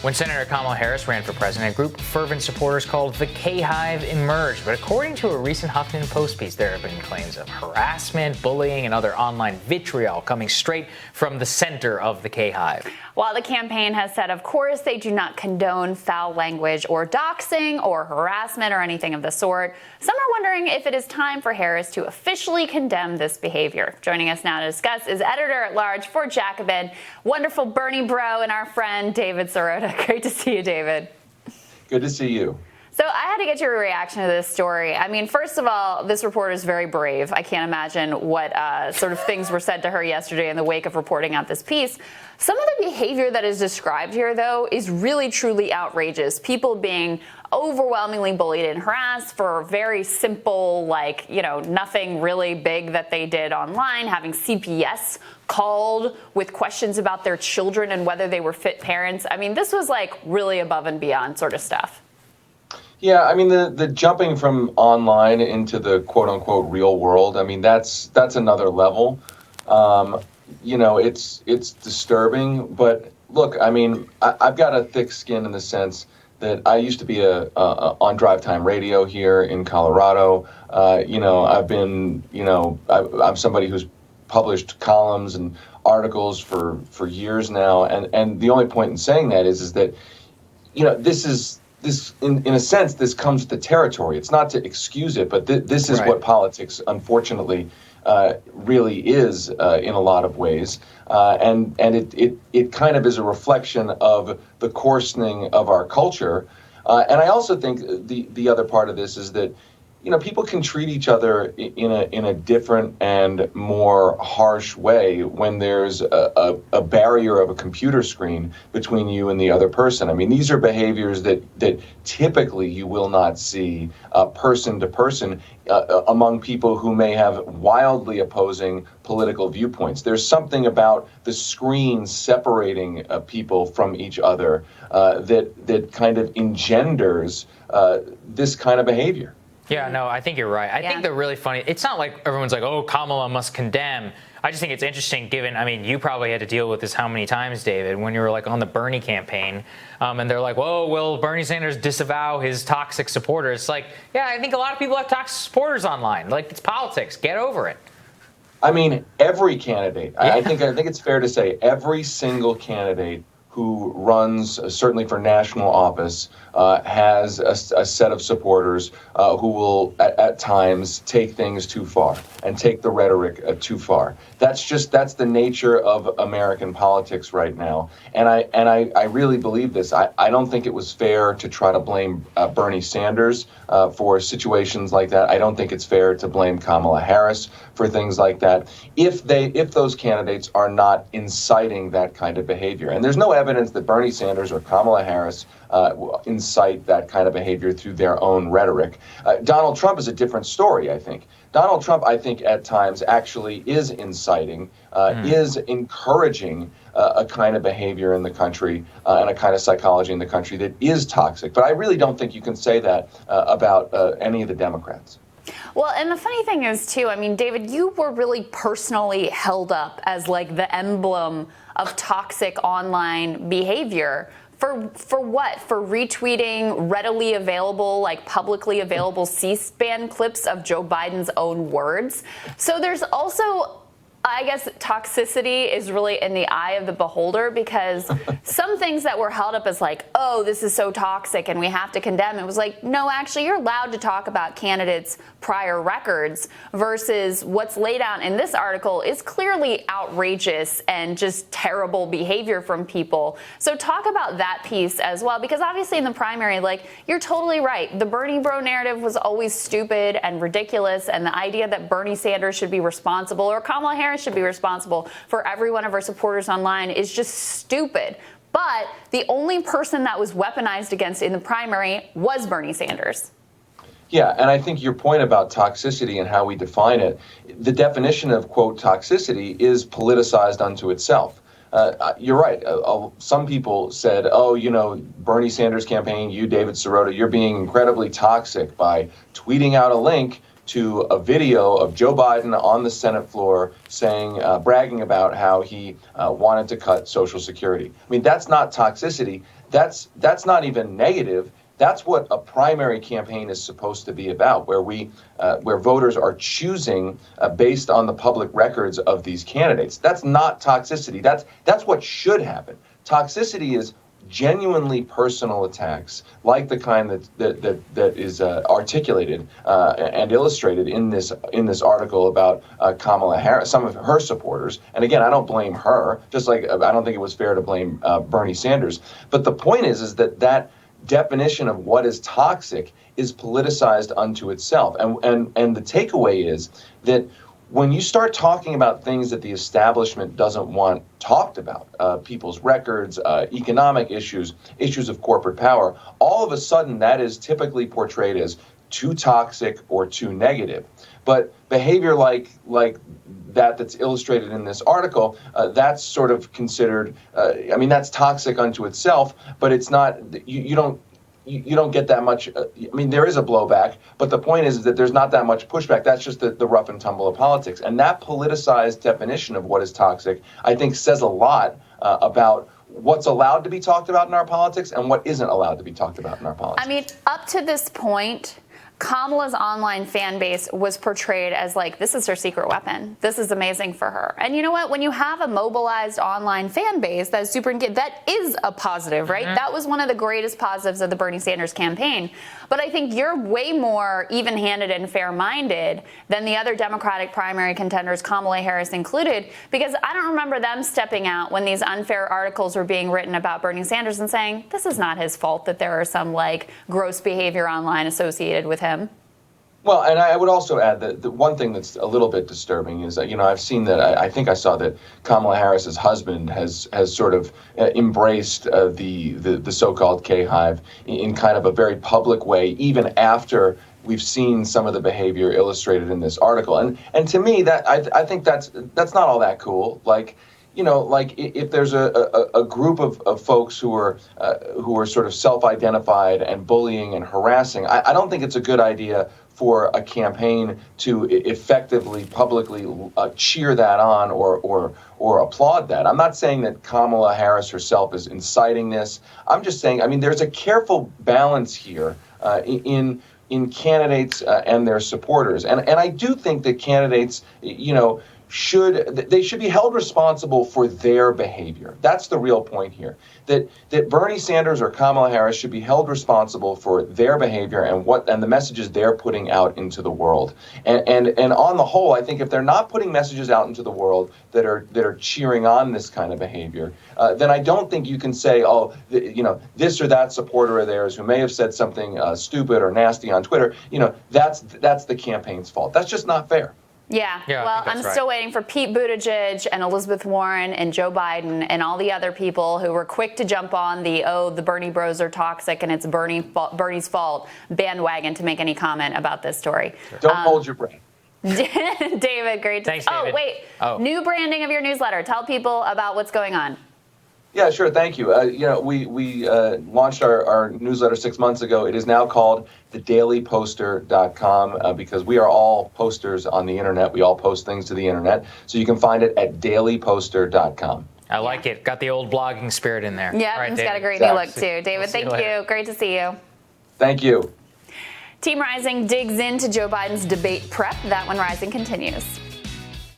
When Senator Kamala Harris ran for president, a group of fervent supporters called the K-Hive emerged. But according to a recent Huffington Post piece, there have been claims of harassment, bullying, and other online vitriol coming straight from the center of the K-Hive. While the campaign has said, of course, they do not condone foul language or doxing or harassment or anything of the sort, some are wondering if it is time for Harris to officially condemn this behavior. Joining us now to discuss is Editor-At-Large for Jacobin, wonderful Bernie bro, and our friend David Sirota. Great to see you, David. Good to see you. So I had to get your reaction to this story. I mean, first of all, this reporter is very brave. I can't imagine what sort of things were said to her yesterday in the wake of reporting out this piece. Some of the behavior that is described here, though, is really, truly outrageous. People being overwhelmingly bullied and harassed for very simple, like, nothing really big that they did online, having CPS called with questions about their children and whether they were fit parents. I mean, this was like really above and beyond sort of stuff. Yeah, I mean, the jumping from online into the quote unquote real world, I mean, that's another level. It's disturbing. But look, I mean, I've got a thick skin in the sense that I used to be on drive time radio here in Colorado. I've been, I'm somebody who's published columns and articles for years now. And the only point in saying that is that, this, in a sense, this comes with the territory. It's not to excuse it, but this is what politics, unfortunately, really is in a lot of ways. And it kind of is a reflection of the coarsening of our culture. And I also think the other part of this is that, people can treat each other in a different and more harsh way when there's a barrier of a computer screen between you and the other person. I mean, these are behaviors that typically you will not see person to person among people who may have wildly opposing political viewpoints. There's something about the screen separating people from each other that kind of engenders this kind of behavior. Yeah, no, I think you're right. I think they're really funny. It's not like everyone's like, oh, Kamala must condemn. I just think it's interesting given, I mean, you probably had to deal with this how many times, David, when you were like on the Bernie campaign, and they're like, whoa, will Bernie Sanders disavow his toxic supporters? It's like, yeah, I think a lot of people have toxic supporters online. Like, it's politics. Get over it. I mean, every candidate, I think it's fair to say every single candidate who runs, certainly for national office, has a set of supporters who will, at times, take things too far and take the rhetoric too far. That's the nature of American politics right now. And I really believe this. I don't think it was fair to try to blame Bernie Sanders for situations like that. I don't think it's fair to blame Kamala Harris for things like that if those candidates are not inciting that kind of behavior. And there's no evidence that Bernie Sanders or Kamala Harris incite that kind of behavior through their own rhetoric. Donald Trump is a different story, I think. Donald Trump, I think, at times actually is inciting, is encouraging a kind of behavior in the country and a kind of psychology in the country that is toxic. But I really don't think you can say that about any of the Democrats. Well, and the funny thing is, too, I mean, David, you were really personally held up as like the emblem of toxic online behavior. For what? For retweeting readily available, like publicly available C-SPAN clips of Joe Biden's own words. So there's also, I guess, toxicity is really in the eye of the beholder, because some things that were held up as like, oh, this is so toxic and we have to condemn it was like, no, actually, you're allowed to talk about candidates' prior records, versus what's laid out in this article is clearly outrageous and just terrible behavior from people. So talk about that piece as well, because obviously in the primary, like, you're totally right. The Bernie bro narrative was always stupid and ridiculous, and the idea that Bernie Sanders should be responsible or Kamala Harris should be responsible for every one of our supporters online is just stupid. But the only person that was weaponized against in the primary was Bernie Sanders. Yeah, and I think your point about toxicity and how we define it, the definition of, quote, toxicity is politicized unto itself. You're right. Some people said, oh, Bernie Sanders campaign, you, David Sirota, you're being incredibly toxic by tweeting out a link to a video of Joe Biden on the Senate floor saying, bragging about how he wanted to cut Social Security. I mean, that's not toxicity. That's not even negative. That's what a primary campaign is supposed to be about, where voters are choosing based on the public records of these candidates. That's not toxicity. That's what should happen. Toxicity is genuinely personal attacks, like the kind that is articulated and illustrated in this article about Kamala Harris, some of her supporters. And again, I don't blame her, just like I don't think it was fair to blame Bernie Sanders. But the point is that definition of what is toxic is politicized unto itself. And the takeaway is that when you start talking about things that the establishment doesn't want talked about, people's records, economic issues, issues of corporate power, all of a sudden that is typically portrayed as too toxic or too negative. But behavior like that's illustrated in this article, that's sort of considered, that's toxic unto itself, but it's not, you don't get that much. There is a blowback, but the point is that there's not that much pushback. That's just the rough and tumble of politics. And that politicized definition of what is toxic, I think, says a lot about what's allowed to be talked about in our politics and what isn't allowed to be talked about in our politics. Up to this point, Kamala's online fan base was portrayed as like, this is her secret weapon. This is amazing for her. And you know what? When you have a mobilized online fan base that is super engaged, that is a positive, right? Mm-hmm. That was one of the greatest positives of the Bernie Sanders campaign. But I think you're way more even-handed and fair-minded than the other Democratic primary contenders, Kamala Harris included, because I don't remember them stepping out when these unfair articles were being written about Bernie Sanders and saying, this is not his fault that there are some gross behavior online associated with him. Well, and I would also add that the one thing that's a little bit disturbing is that, I've seen that, I think I saw that Kamala Harris's husband has sort of embraced the so-called K-Hive in kind of a very public way, even after we've seen some of the behavior illustrated in this article. And to me, that I think that's not all that cool. If there's a group of folks who are sort of self-identified and bullying and harassing, I don't think it's a good idea for a campaign to effectively, publicly cheer that on or applaud that. I'm not saying that Kamala Harris herself is inciting this. I'm just saying, there's a careful balance here in candidates and their supporters. And I do think that candidates, should be held responsible for their behavior. That's the real point here. That Bernie Sanders or Kamala Harris should be held responsible for their behavior and the messages they're putting out into the world. And on the whole, I think if they're not putting messages out into the world that are cheering on this kind of behavior, then I don't think you can say, this or that supporter of theirs who may have said something stupid or nasty on Twitter, that's the campaign's fault. That's just not fair. Yeah, well, I'm still waiting for Pete Buttigieg and Elizabeth Warren and Joe Biden and all the other people who were quick to jump on the Bernie bros are toxic and it's Bernie's fault bandwagon to make any comment about this story. Sure. Don't hold your breath. David, great. Thanks, David. New branding of your newsletter. Tell people about what's going on. Yeah, sure. Thank you. We launched our newsletter 6 months ago. It is now called thedailyposter.com because we are all posters on the internet. We all post things to the internet. So you can find it at dailyposter.com. I like it. Got the old blogging spirit in there. Yeah, it's got a great new look too. David, thank you. Great to see you. Thank you. Team Rising digs into Joe Biden's debate prep. That One Rising continues.